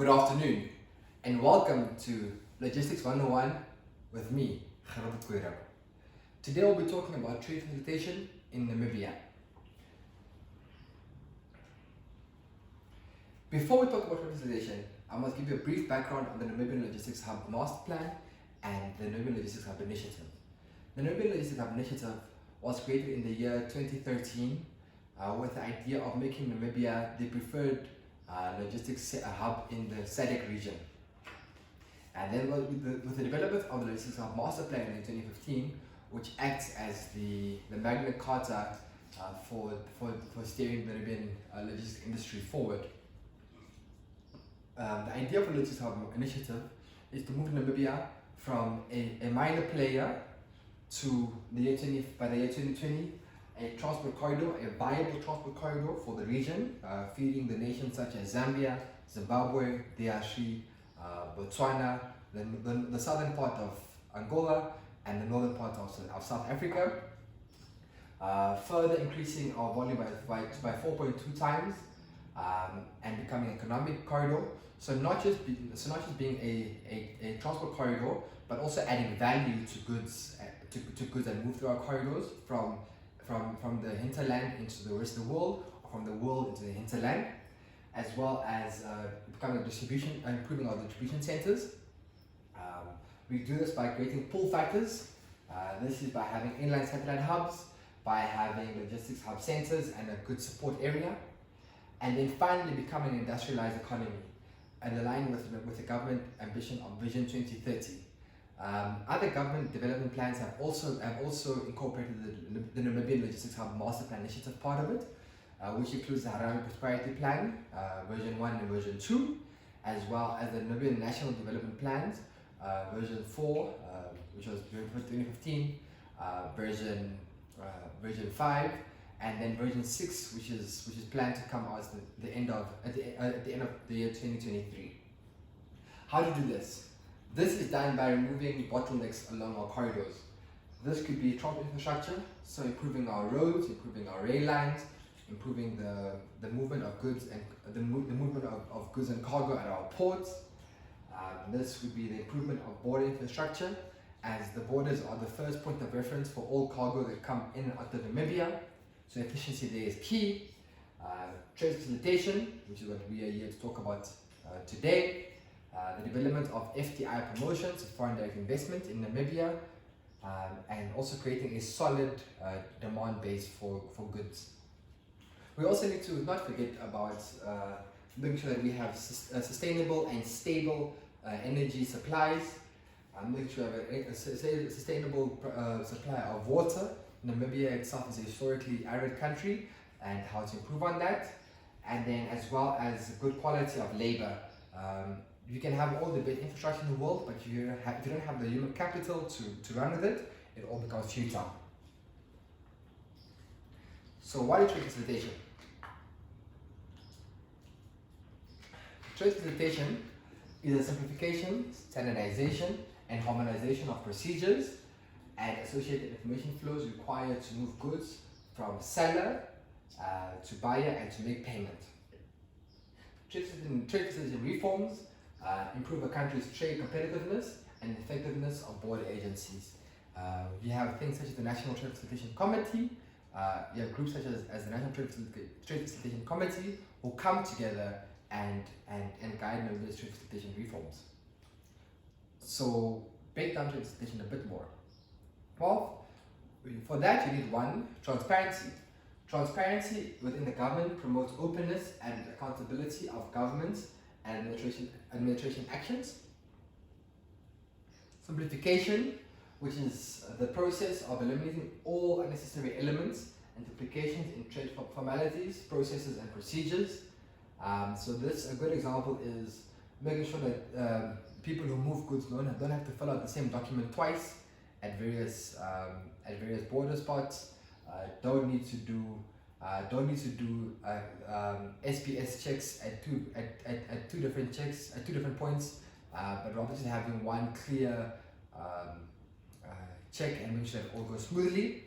Good afternoon and welcome to Logistics 101 with me, Gerwill Uirab. Today we'll be talking about trade facilitation in Namibia. Before we talk about trade facilitation, I must give you a brief background on the Namibia Logistics Hub Master Plan and the Namibia Logistics Hub Initiative. The Namibia Logistics Hub Initiative was created in the year 2013 with the idea of making Namibia the preferred logistics hub in the SADC region. And then with the development of the Logistics Hub Master Plan in 2015, which acts as the Magna Carta for steering the Namibian logistics industry forward. The idea of the Logistics Hub Initiative is to move Namibia from a minor player to by the year 2020, a transport corridor, a viable transport corridor for the region, feeding the nations such as Zambia, Zimbabwe, DRC, Botswana, the southern part of Angola, and the northern part of South Africa, further increasing our volume by 4.2 times, and becoming an economic corridor. So not just being a transport corridor, but also adding value to goods that move through our corridors from the hinterland into the rest of the world, or from the world into the hinterland, as well as becoming improving our distribution centers. We do this by creating pull factors. This is by having inland satellite hubs, by having logistics hub centers and a good support area, and then finally becoming an industrialized economy and aligning with the government ambition of Vision 2030. Other government development plans have also incorporated the Namibian Logistics Hub Master Plan Initiative part of it, which includes the Harare Prosperity Plan, version 1 and version 2, as well as the Namibian National Development Plans, version 4, which was 2015, version 5, and then version 6, which is planned to come out at the end of the year 2023. How to do this? This is done by removing bottlenecks along our corridors. This could be transport infrastructure, so improving our roads, improving our rail lines, improving the movement of goods and the movement of goods and cargo at our ports. This would be the improvement of border infrastructure, as the borders are the first point of reference for all cargo that come in and out of Namibia. So efficiency there is key. Trade facilitation, which is what we are here to talk about today. The development of FDI promotions, foreign direct investment in Namibia, and also creating a solid demand base for goods. We also need to not forget about making sure that we have sustainable and stable energy supplies, making sure we have a sustainable supply of water. Namibia itself is a historically arid country, and how to improve on that, and then as well as good quality of labor. You can have all the big infrastructure in the world, but if you don't have the human capital to run with it, it all becomes futile. So what is trade facilitation? Trade facilitation is a simplification, standardization, and harmonization of procedures and associated information flows required to move goods from seller to buyer and to make payment. Trade facilitation reforms improve a country's trade competitiveness and effectiveness of border agencies. You have things such as the National Trade Facilitation Committee. You have groups such as the National Trade Facilitation Committee who come together and guide Namibia's trade facilitation reforms. So break down trade facilitation a bit more. Well, for that you need one, transparency. Transparency within the government promotes openness and accountability of governments and administration actions. Simplification, which is the process of eliminating all unnecessary elements and duplications in trade formalities, processes, and procedures. So a good example is making sure that people who move goods don't have to fill out the same document twice at various border spots. Don't need to do SPS checks at two different points, but rather just having one clear check and make sure it all goes smoothly.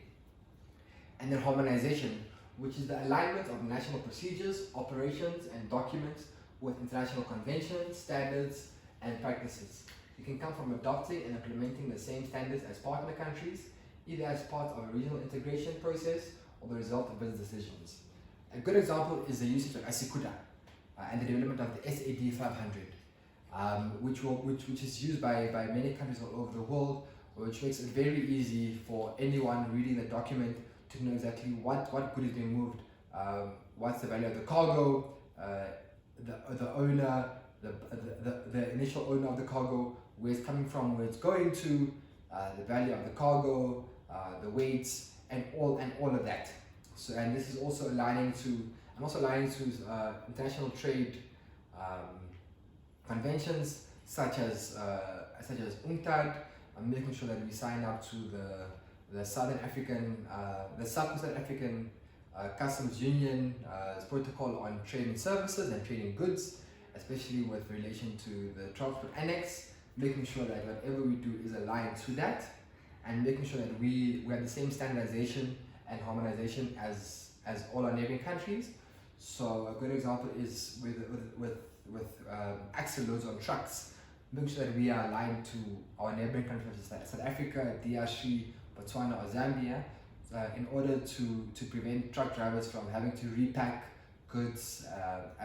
And then harmonization, which is the alignment of national procedures, operations, and documents with international conventions, standards, and practices. It can come from adopting and implementing the same standards as partner countries, either as part of a regional integration process or the result of business decisions. A good example is the usage of Asikuda and the development of the SAD 500, which is used by many countries all over the world, which makes it very easy for anyone reading the document to know exactly what good is being moved, what's the value of the cargo, the owner, the initial owner of the cargo, where it's coming from, where it's going to, the value of the cargo, the weights, and all of that. So, and this is also aligning to international trade conventions such as UNCTAD, making sure that we sign up to the Southern African, the Southern African Customs Union protocol on trading services and trading goods, especially with relation to the transport annex, making sure that whatever we do is aligned to that, and making sure that we have the same standardization and harmonization as all our neighboring countries. So a good example is with axle loads on trucks, making sure that we are aligned to our neighboring countries such as South Africa, DRC, Botswana, or Zambia, in order to prevent truck drivers from having to repack goods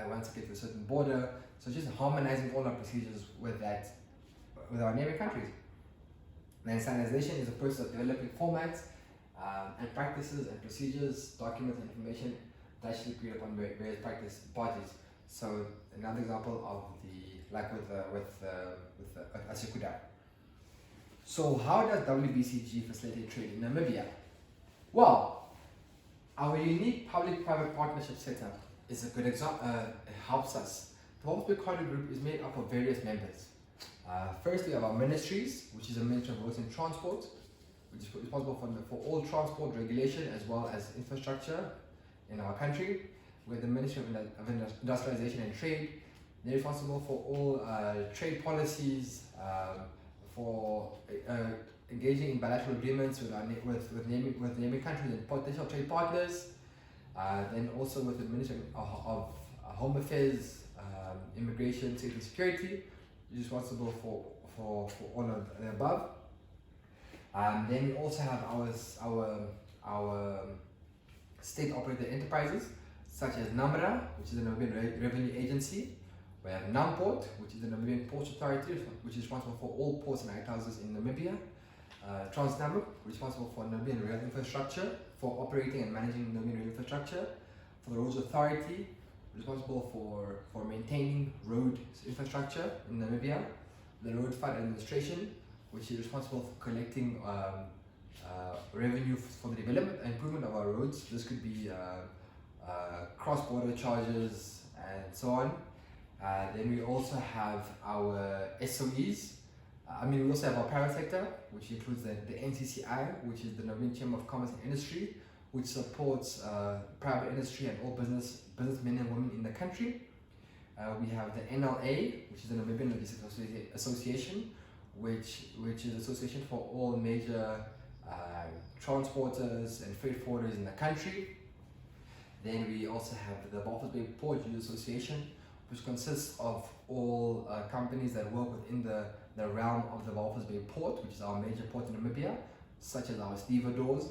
once they get to a certain border. So just harmonizing all our procedures with our neighboring countries. Then standardization is a process of developing formats and practices and procedures, documents and information that should be agreed upon by various practice parties. So another example of with Asikuda. So how does WBCG facilitate trade in Namibia? Well, our unique public-private partnership setup is a good example. It helps us. The Walvis Bay Corridor Group is made up of various members. First, we have our ministries, which is the Ministry of Roads and Transport, which is responsible for all transport regulation as well as infrastructure in our country. We have the Ministry of Industrialization and Trade. They're responsible for all trade policies, for engaging in bilateral agreements with neighboring countries and potential trade partners. Then also with the Ministry of Home Affairs, Immigration, Safety and Security, is responsible for all of the above. Then we also have our state-operated enterprises, such as NAMRA, which is the Namibian Revenue Agency. We have NAMPort, which is the Namibian Ports Authority, which is responsible for all ports and lighthouses in Namibia. Transnamib, responsible for Namibian rail infrastructure, for operating and managing Namibian rail infrastructure. For the Roads Authority, responsible for maintaining road infrastructure in Namibia. The Road Fund Administration, which is responsible for collecting revenue for the development and improvement of our roads. This could be cross-border charges and so on. Then we also have our SOEs. We also have our private sector, which includes the NCCI, which is the Namibian Chamber of Commerce and Industry, which supports private industry and all businessmen and women in the country. We have the NLA, which is the Namibian Logistics Association, which is an association for all major transporters and freight forwarders in the country. Then we also have the Walvis Bay Port Association, which consists of all companies that work within the realm of the Walvis Bay Port, which is our major port in Namibia, such as our stevedores.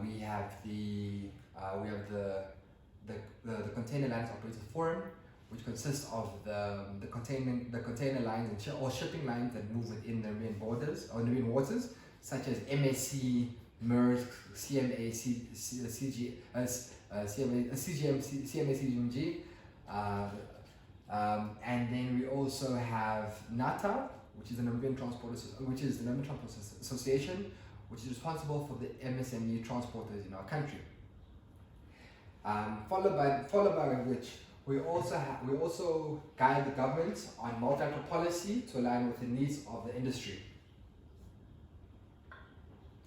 We have the Container Lines Operators Forum, which consists of the container lines or shipping lines that move within the Namibian borders or Namibian waters, such as MSC, Maersk, CMA, CGMG. And then we also have NATA, which is the Namibian Transport Association, which is responsible for the MSME transporters in our country. Followed by which we also guide the government on multilateral policy to align with the needs of the industry.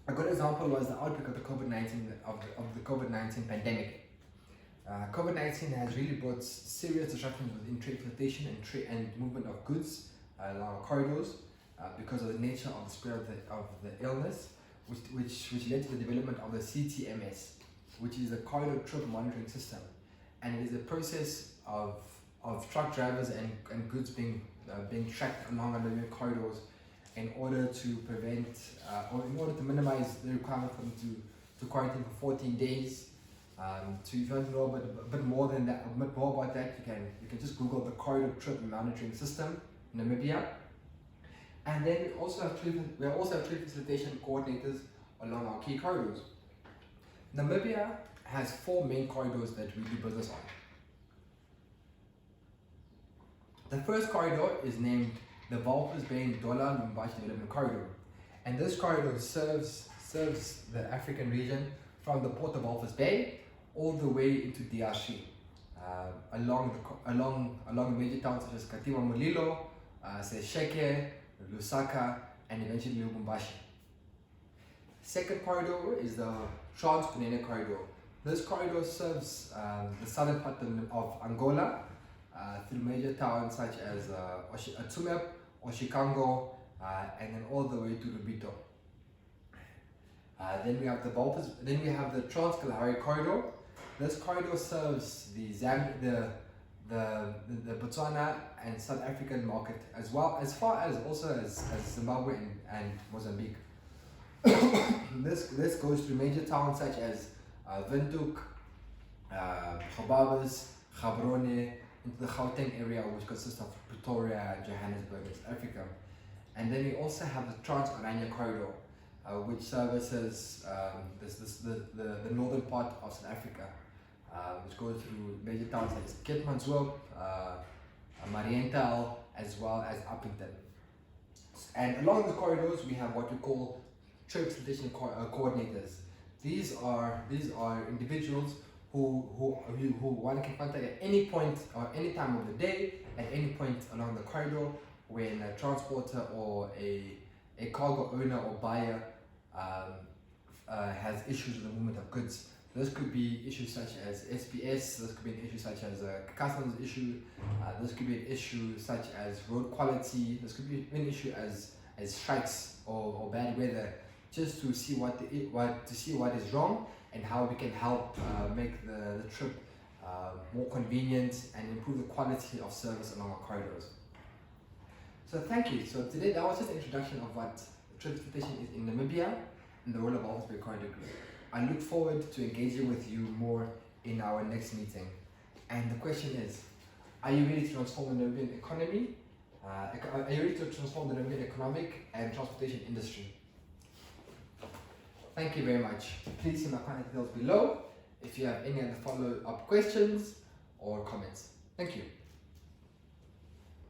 A good example was the outbreak of the COVID-19 pandemic. COVID-19 has really brought serious disruptions within trade facilitation and movement of goods along our corridors because of the nature of the spread of the illness, which led to the development of the CTMS, which is the Corridor Trip Monitoring System, and it is a process of of truck drivers and goods being tracked along our Namibian corridors in order to prevent or in order to minimize the requirement for them to quarantine for 14 days. So if you want to know a bit more than that, a bit more about that, you can just Google the corridor trip monitoring system in Namibia. And then we also have trade facilitation coordinators along our key corridors. Namibia has 4 main corridors that we do business on. The first corridor is named the Walvis Bay Lubumbashi Development Corridor, and this corridor serves the African region from the port of Walvis Bay all the way into DRC, along the major towns such as Katima Mulilo, Sesheke, Lusaka, and eventually Lubumbashi. Second corridor is the Trans-Punene Corridor. This corridor serves the southern part of Angola through major towns such as Atumep, Oshikango, and then all the way to Lubito. Then we have the Trans-Kalahari Corridor. This corridor serves the Botswana and South African market as far as Zimbabwe and Mozambique. This goes through major towns such as Windhoek, Gobabis, Gaborone, into the Gauteng area, which consists of Pretoria, Johannesburg, and South Africa. And then we also have the Trans-Oranje Corridor, which services the northern part of South Africa, which goes through major towns like Keetmanshoop, Mariental, as well as Upington. And along the corridors, we have what we call trade facilitation coordinators. These are individuals who one can contact at any point or any time of the day, at any point along the corridor, when a transporter or a cargo owner or buyer has issues with the movement of goods. This could be issues such as SPS, this could be an issue such as a customs issue, this could be an issue such as road quality, this could be an issue as strikes or bad weather, just to see what is wrong and how we can help make the trip more convenient and improve the quality of service along our corridors. So thank you. So today that was just an introduction of what trade facilitation is in Namibia and the role of Walvis Bay Corridor Group. I look forward to engaging with you more in our next meeting. And the question is, are you ready to transform the Namibian economy? Are you ready to transform the Namibian economic and transportation industry? Thank you very much. Please see my contact details below if you have any other follow-up questions or comments. Thank you.